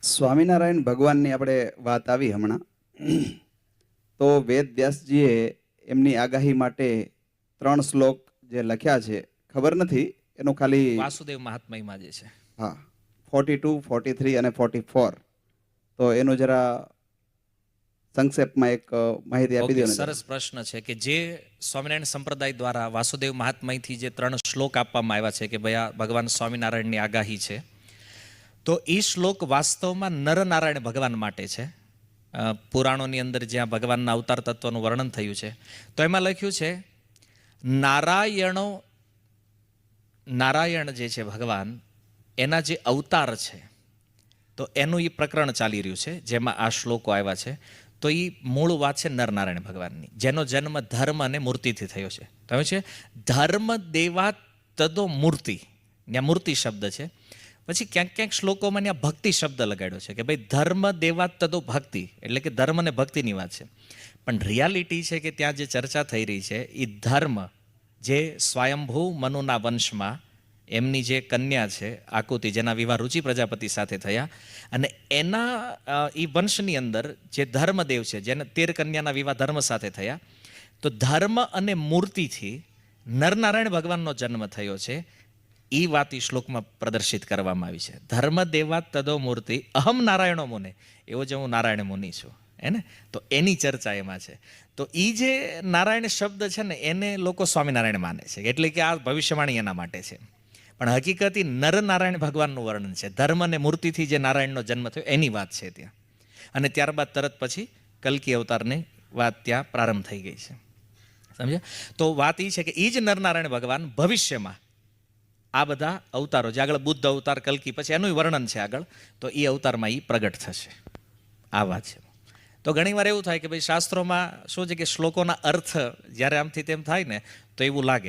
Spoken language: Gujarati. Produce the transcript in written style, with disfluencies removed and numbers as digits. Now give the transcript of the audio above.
સ્વામિનારાયણ ભગવાનની આપણે વાત આવી હમણાં, તો વેદ વ્યાસજીએ એમની આગાહી માટે 3 શ્લોક જે લખ્યા છે, ખબર નથી એનો ખાલી વાસુદેવ મહાત્મયમાં જે છે, હા, 42, 43 અને 44, તો એનો જરા સંક્ષેપમાં એક માહિતી આપી દો ને. સરસ પ્રશ્ન છે કે જે સ્વામિનારાયણ સંપ્રદાય દ્વારા વાસુદેવ મહાત્મયથી જે 3 શ્લોક આપવામાં આવ્યા છે કે ભાઈ આ ભગવાન સ્વામિનારાયણની આગાહી છે, તો એ શ્લોક વાસ્તવમાં નરનારાયણ ભગવાન માટે છે. પુરાણોની અંદર જ્યાં ભગવાનના અવતાર તત્વનું વર્ણન થયું છે, તો એમાં લખ્યું છે નારાયણ જે છે ભગવાન, એના જે અવતાર છે, તો એનું એ પ્રકરણ ચાલી રહ્યું છે જેમાં આ શ્લોકો આવ્યા છે. તો એ મૂળ વાત છે નરનારાયણ ભગવાનની, જેનો જન્મ ધર્મ અને મૂર્તિથી થયો છે. તો છે ધર્મ દેવા તદો મૂર્તિ, ત્યાં મૂર્તિ શબ્દ છે. પછી ક્યાંક ક્યાંક શ્લોકોમાં ત્યાં ભક્તિ શબ્દ લગાડ્યો છે કે ભાઈ ધર્મ દેવા તદો ભક્તિ, એટલે કે ધર્મ અને ભક્તિની વાત છે. પણ રિયાલિટી છે કે ત્યાં જે ચર્ચા થઈ રહી છે એ ધર્મ, જે સ્વયંભૂ મનુના વંશમાં એમની જે કન્યા છે આકુતિ, જેના વિવાહ રુચિ પ્રજાપતિ સાથે થયા, અને એના એ વંશની અંદર જે ધર્મદેવ છે, જેને 13 કન્યાના વિવાહ ધર્મ સાથે થયા, તો ધર્મ અને મૂર્તિથી નરનારાયણ ભગવાનનો જન્મ થયો છે. એ વાત એ શ્લોકમાં પ્રદર્શિત કરવામાં આવી છે. ધર્મ દેવા તદો મૂર્તિ અહમ નારાયણો મુને, એવો જે હું નારાયણ મુનિ છું, એને તો એની ચર્ચા એમાં છે. તો એ જે નારાયણ શબ્દ છે ને, એને લોકો સ્વામિનારાયણ માને છે, એટલે કે આ ભવિષ્યવાણી એના માટે છે. પણ હકીકતી નરનારાયણ ભગવાનનું વર્ણન છે. ધર્મ અને મૂર્તિથી જે નારાયણનો જન્મ થયો એની વાત છે ત્યાં. અને ત્યારબાદ તરત પછી કલ્કી અવતારની વાત ત્યાં પ્રારંભ થઈ ગઈ છે. સમજ્યા? તો વાત એ છે કે એ જ નરનારાયણ ભગવાન ભવિષ્યમાં આ બધા અવતારો, જે આગળ બુદ્ધ અવતાર, કલ્કી, પછી એનું વર્ણન છે આગળ, તો એ અવતારમાં એ પ્રગટ થશે. આ વાત છે. તો ઘણીવાર એવું થાય કે ભાઈ શાસ્ત્રોમાં શું છે કે શ્લોકોના અર્થ જ્યારે આમથી તેમ થાય ને તો એવું લાગે